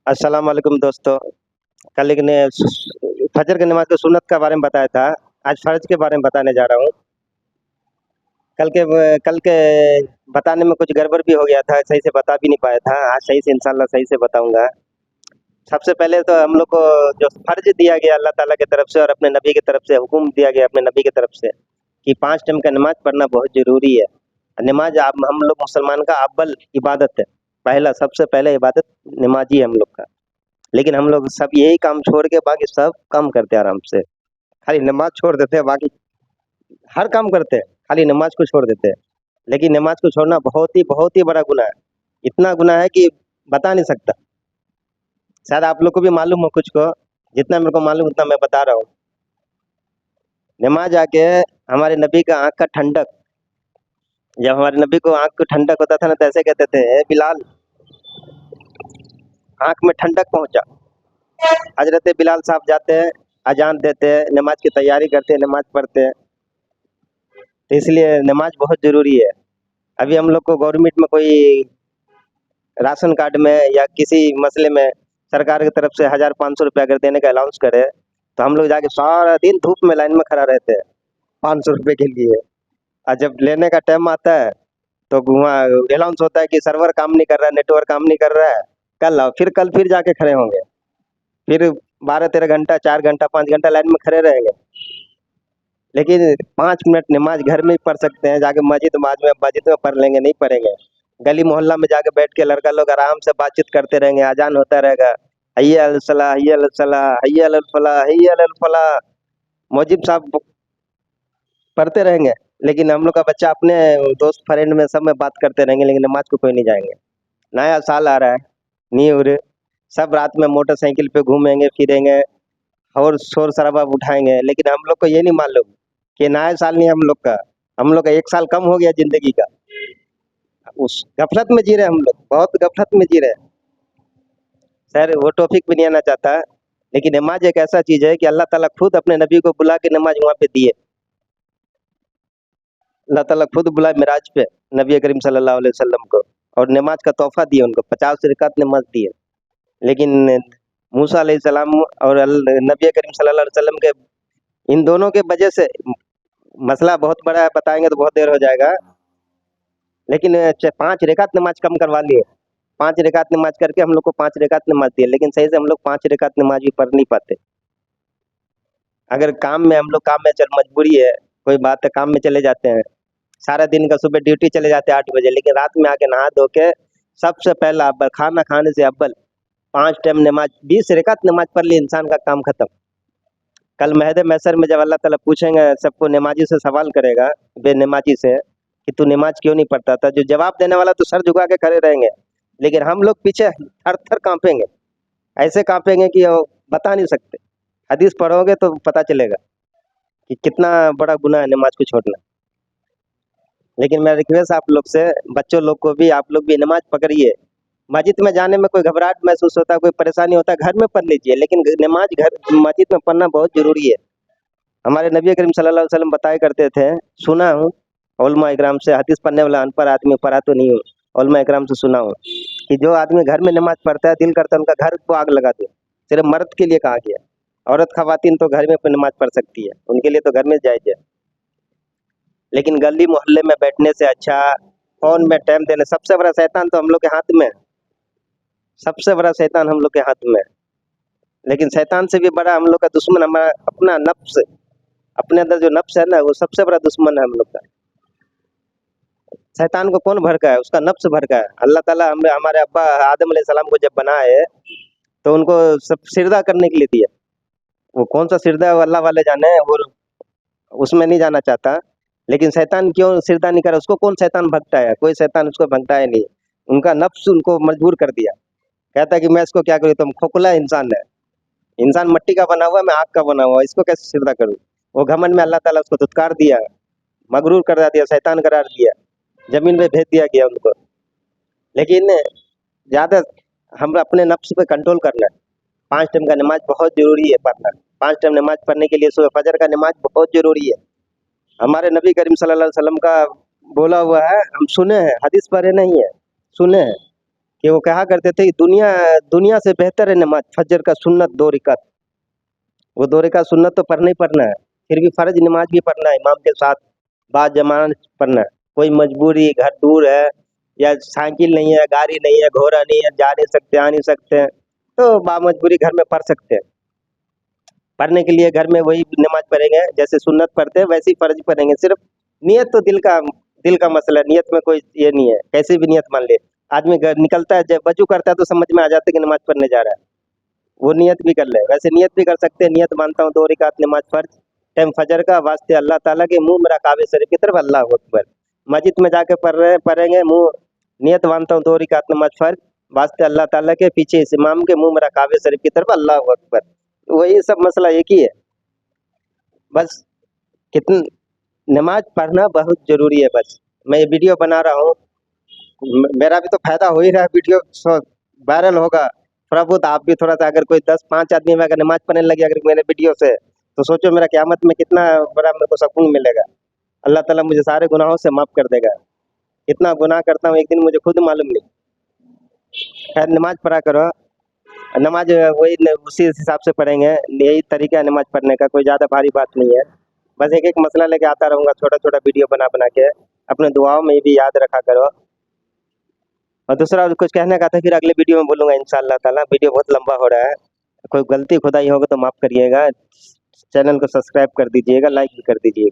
अस्सलाम वालेकुम दोस्तों। कल एक ने फजर की नमाज की सुन्नत के बारे में बताया था। आज फर्ज के बारे में बताने जा रहा हूँ। कल के बताने में कुछ गड़बड़ भी हो गया था, सही से बता भी नहीं पाया था। आज सही से इंशाल्लाह सही से बताऊंगा। सबसे पहले तो हम लोग को जो फर्ज दिया गया अल्लाह ताला की तरफ से और अपने नबी की तरफ से हुक्म दिया गया अपने नबी की तरफ से कि 5 टाइम का नमाज पढ़ना बहुत ज़रूरी है। नमाज हम लोग मुसलमान का अव्वल इबादत है। पहला सबसे पहले इबादत नमाज ही है हम लोग का। लेकिन हम लोग सब यही काम छोड़ के बाकी सब काम करते हैं आराम से। खाली नमाज छोड़ देते हैं, बाकी हर काम करते हैं, खाली नमाज को छोड़ देते हैं। लेकिन नमाज को छोड़ना बहुत ही बड़ा गुनाह है। इतना गुनाह है कि बता नहीं सकता। शायद आप लोग को भी मालूम हो कुछ को, जितना मेरे को मालूम उतना मैं बता रहा हूँ। नमाज आके हमारे नबी का आँख का ठंडक, जब हमारे नबी को आँख को ठंडक होता था ना तो ऐसे कहते थे, "ए बिलाल, आँख में ठंडक पहुँचा।" हजरत बिलाल साहब जाते हैं, अजान देते हैं, नमाज की तैयारी करते हैं, नमाज पढ़ते हैं। तो इसलिए नमाज बहुत ज़रूरी है। अभी हम लोग को गवर्नमेंट में कोई राशन कार्ड में या किसी मसले में सरकार की तरफ से 1500 रुपया अगर देने का अलाउंस करे, तो हम लोग जाके सारा दिन धूप में लाइन में खड़ा रहते हैं 500 रुपये के लिए। और जब लेने का टाइम आता है तो वहाँ अलाउंस होता है कि सर्वर काम नहीं कर रहा है, नेटवर्क काम नहीं कर रहा है, कल आओ। कल फिर जाके खड़े होंगे, फिर 12-13 घंटा, 4 घंटा, 5 घंटा लाइन में खड़े रहेंगे। लेकिन 5 मिनट नमाज घर में ही पढ़ सकते हैं, जाके मस्जिद में पढ़ लेंगे, नहीं पढ़ेंगे। गली मोहल्ला में जाके बैठ के लड़का लोग आराम से बातचीत करते रहेंगे, अजान होता रहेगा, हय्या अलल सलाह, हय्या अलल सलाह, हय्या अलल फलाह, हय्या अलल फलाह। मौजिब साहब पढ़ते रहेंगे, लेकिन हम लोग का बच्चा अपने दोस्त फ्रेंड में सब में बात करते रहेंगे, लेकिन नमाज को कोई नहीं जाएंगे। नया साल आ रहा है, न्यू ईयर, सब रात में मोटरसाइकिल पे घूमेंगे फिरेंगे और शोर शराबा उठाएंगे। लेकिन हम लोग को ये नहीं मालूम कि नया साल नहीं हम लोग का, हम लोग का 1 साल कम हो गया जिंदगी का। उस गफलत में जी रहे हैं हम लोग, बहुत गफलत में जी रहे हैं। सर वो टॉपिक भी नहीं आना चाहता, लेकिन नमाज एक ऐसा चीज है कि अल्लाह ताला खुद अपने नबी को बुला के नमाज वहाँ पे दिए। अल्लाह ताला खुद बुलाए मिराज पे नबी करीम सल्लल्लाहु अलैहि वसल्लम को, और नमाज का तोहफा दिए उनको, 50 रकात नमाज दिए। लेकिन मूसा अलैहिस्सलाम और नबी करीम सल्लल्लाहु अलैहि वसल्लम के, इन दोनों के वजह से मसला बहुत बड़ा है, बताएंगे तो बहुत देर हो जाएगा। लेकिन 5 रकात नमाज कम करवा लिए, 5 रकात नमाज करके हम लोग को 5 रकात नमाज दिए, लेकिन सही से हम लोग 5 रकात नमाज भी पढ़ नहीं पाते। अगर काम में हम लोग काम में चल मजबूरी है, कोई बात है, काम में चले जाते हैं, सारा दिन का सुबह ड्यूटी चले जाते हैं 8 बजे, लेकिन रात में आके नहा धो के सबसे पहला अव्वल खाना खाने से अव्वल 5 टाइम नमाज, 20 रकात नमाज पढ़ ली, इंसान का काम खत्म। कल महदे महशर में जब अल्लाह ताला पूछेंगे, सबको नमाजी से सवाल करेगा, बेनमाजी से, कि तू नमाज क्यों नहीं पढ़ता था, जो जवाब देने वाला तो सर झुका के खड़े रहेंगे, लेकिन हम लोग पीछे थर थर कांपेंगे, ऐसे कांपेंगे कि वो बता नहीं सकते। हदीस पढ़ोगे तो पता चलेगा कि कितना बड़ा गुनाह है नमाज को छोड़ना। लेकिन मैं रिक्वेस्ट आप लोग से, बच्चों लोग को भी, आप लोग भी नमाज पकड़िए। मस्जिद में जाने में कोई घबराहट महसूस होता है, कोई परेशानी होता है, घर में पढ़ लीजिए, लेकिन नमाज मस्जिद में पढ़ना बहुत जरूरी है। हमारे नबी करीम सल्लल्लाहु अलैहि वसल्लम बताया करते थे, सुना हूँ उलमा इकराम से, हदीस पढ़ने वाला अनपढ़ आदमी, पढ़ा तो नहीं हूँ, उलमा इकराम से सुना हूँ कि जो आदमी घर में नमाज पढ़ता है, दिल करता है उनका घर को आग लगा दो। सिर्फ मर्द के लिए कहा गया, औरत खवातीन तो घर में अपनी नमाज पढ़ सकती है, उनके लिए तो घर में जायज है। लेकिन गली मोहल्ले में बैठने से अच्छा फोन में टाइम देने, सबसे बड़ा शैतान तो हम लोग के हाथ में है, सबसे बड़ा शैतान हम लोग के हाथ में है। लेकिन शैतान से भी बड़ा हम लोग का दुश्मन हमारा अपना नफ्स, अपने अंदर जो नफ्स है ना, वो सबसे बड़ा दुश्मन है हम लोग का। शैतान को कौन भड़का है? उसका नफ्स भड़का है। अल्लाह ताला हमारे अब्बा आदम अलैहिस्सलाम को जब बनाए तो उनको सब सिजदा करने के लिए दिया। वो कौन सा सिजदा है वो अल्लाह वाले जाने, और उसमें नहीं जाना चाहता। लेकिन शैतान क्यों सिजदा नहीं करा? उसको कौन शैतान भगताया? कोई शैतान उसको भगताया नहीं, उनका नफ्स उनको मजबूर कर दिया। कहता है कि मैं इसको क्या करूँ, तुम खोखला इंसान है, इंसान मट्टी का बना हुआ, मैं आग का बना हुआ, इसको कैसे सिजदा करूँ? वो घमंड में अल्लाह ताला उसको धुतकार दिया, मगरूर करा दिया, शैतान करार दिया, जमीन पे भेज दिया गया उनको। लेकिन ज़्यादा हम अपने नफ्स पे कंट्रोल करना है। 5 टाइम का नमाज बहुत जरूरी है पढ़ना। 5 टाइम नमाज पढ़ने के लिए सुबह फजर का नमाज बहुत जरूरी है। हमारे नबी करीम सल्लल्लाहु अलैहि वसल्लम का बोला हुआ है, हम सुने हैं, हदीस पढ़े नहीं है, सुने हैं कि वो कहा करते थे कि दुनिया दुनिया से बेहतर है नमाज, फजर का सुन्नत 2 रकात। वो 2 रकात सुन्नत तो पढ़ना ही पढ़ना है, फिर भी फर्ज नमाज भी पढ़ना है इमाम के साथ, बाजमात पढ़ना है। कोई मजबूरी, घर दूर है या साइकिल नहीं है, गाड़ी नहीं है, घोड़ा नहीं है, जा नहीं सकते, आ नहीं सकते हैं, तो बामजबूरी घर में पढ़ सकते हैं। पढ़ने के लिए घर में वही नमाज पढ़ेंगे, जैसे सुन्नत पढ़ते हैं वैसे ही फर्ज पढ़ेंगे। सिर्फ नियत तो दिल का मसला है, नियत में कोई ये नहीं है, कैसे भी नियत मान ले। आदमी घर निकलता है, जब वजू करता है तो समझ में आ जाता है कि नमाज पढ़ने जा रहा है, वो नियत भी कर ले। वैसे नियत भी कर सकते हैं, नियत मानता हूँ 2 रकात नमाज फर्ज टाइम फजर का, वास्ते अल्लाह ताला के, मुंह मेरा काबे शरीफ की तरफ, अल्लाह अकबर। मस्जिद में जाके पढ़ेंगे, मुंह नियत मानता हूँ 2 रकात नमाज फर्ज वास्ते अल्लाह ताला के, पीछे इस इमाम के, मुंह मेरा काबे शरीफ की तरफ, अल्लाह अकबर। वही सब मसला एक ही है बस। कितन नमाज पढ़ना बहुत जरूरी है। बस मैं ये वीडियो बना रहा हूँ, मेरा भी तो फायदा हो ही रहा है, वीडियो वायरल होगा। थोड़ा बहुत आप भी थोड़ा सा, अगर कोई 10-5 आदमी में अगर नमाज पढ़ने लगे अगर मेरे वीडियो से, तो सोचो मेरा क़यामत में कितना बड़ा मेरे को सुकून मिलेगा। अल्लाह ताला मुझे सारे गुनाहों से माफ़ कर देगा। इतना गुनाह करता हूँ एक दिन मुझे खुद मालूम नहीं। खैर नमाज पढ़ा करो, नमाज वही उसी हिसाब से पढ़ेंगे, यही तरीका है नमाज पढ़ने का, कोई ज़्यादा भारी बात नहीं है। बस एक एक मसला लेके आता रहूँगा, छोटा छोटा वीडियो बना बना के। अपने दुआओं में भी याद रखा करो। और दूसरा कुछ कहने का था, फिर अगले वीडियो में बोलूँगा इंशाअल्लाह ताला। वीडियो बहुत लंबा हो रहा है, कोई गलती खुदाई होगा तो माफ़ करिएगा। चैनल को सब्सक्राइब कर दीजिएगा, लाइक भी कर दीजिएगा।